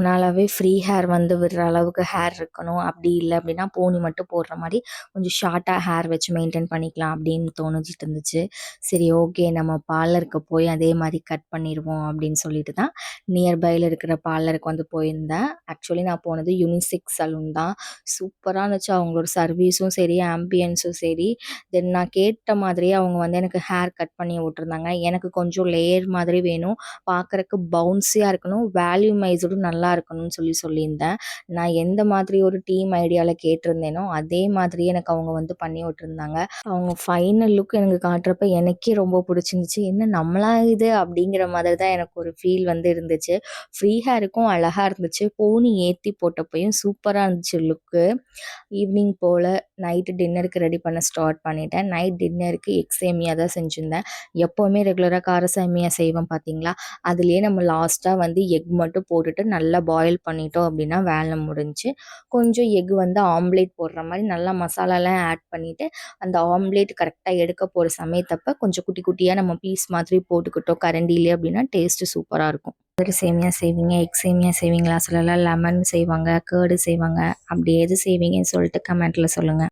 ரொம்ப நாளாகவே free hair வந்து விடுற அளவுக்கு ஹேர் இருக்கணும். அப்படி இல்லை அப்படின்னா போனி மட்டும் போடுற மாதிரி கொஞ்சம் ஷார்ட்டாக ஹேர் வச்சு மெயின்டைன் பண்ணிக்கலாம் அப்படின்னு தோணிச்சிட்டு இருந்துச்சு. சரி ஓகே, நம்ம பார்லருக்கு போய் அதே மாதிரி கட் பண்ணிடுவோம் அப்படின்னு சொல்லிட்டு தான் நியர்பையில் இருக்கிற பார்லருக்கு வந்து போயிருந்தேன். ஆக்சுவலி நான் போனது யூனிசெக்ஸ் சலூன் தான். சூப்பராக இருந்துச்சு. அவங்களோட சர்வீஸும் சரி, ஆம்பியன்ஸும் சரி. தென் நான் கேட்ட மாதிரியே அவங்க வந்து எனக்கு ஹேர் கட் பண்ணி விட்டுருந்தாங்க. எனக்கு கொஞ்சம் லேயர் மாதிரி வேணும், பார்க்குறக்கு பவுன்ஸியாக இருக்கணும், வேல்யூமைஸ்டும் நல்லா இருக்கணும்னு சொல்லியிருந்தேன். நான் எந்த மாதிரி ஒரு டீம் ஐடியாவில் கேட்டிருந்தேனோ அதே மாதிரி எனக்கு அவங்க வந்து பண்ணி விட்டுருந்தாங்க. அவங்க ஃபைனல் லுக் எனக்கு காட்டுறப்ப எனக்கே ரொம்ப பிடிச்சிருந்துச்சு. என்ன நம்மளா இது அப்படிங்கிற மாதிரி தான் எனக்கு ஒரு ஃபீல் வந்து இருந்துச்சு. ஃப்ரீ ஹேருக்கும் அழகாக இருந்துச்சு, போனி ஏற்றி போட்டப்பையும் சூப்பராக இருந்துச்சு லுக்கு. ஈவினிங் போல் நைட்டு டின்னருக்கு ரெடி பண்ண ஸ்டார்ட் பண்ணிட்டேன். நைட் டின்னருக்கு எக் சேமியா தான் செஞ்சுருந்தேன். எப்போவுமே ரெகுலராக கார சேமியா செய்வேன் பார்த்தீங்களா, அதுலேயே நம்ம லாஸ்ட்டாக வந்து எக் மட்டும் போட்டுட்டு நல்லா பாயில் பண்ணிட்டோம் அப்படின்னா வேலை முடிஞ்சு. கொஞ்சம் எக் வந்து ஆம்லேட் போடுற மாதிரி நல்லா மசாலாலாம் ஆட் பண்ணிவிட்டு அந்த ஆம்லேட் கரெக்டாக எடுக்க போகிற சமயத்தப்போ கொஞ்சம் குட்டி குட்டியாக நம்ம பீஸ் மாதிரி போட்டுக்கிட்டோம் கரண்டிலே அப்படின்னா டேஸ்ட்டு சூப்பராக இருக்கும். சேமியா செய்வீங்க, எக் சேமியா செய்வீங்களா? சிலர்லாம் லெமன் செய்வாங்க, கேர்டு செய்வாங்க. அப்படி எது செய்வீங்கன்னு சொல்லிட்டு கமெண்ட்டில் சொல்லுங்கள்.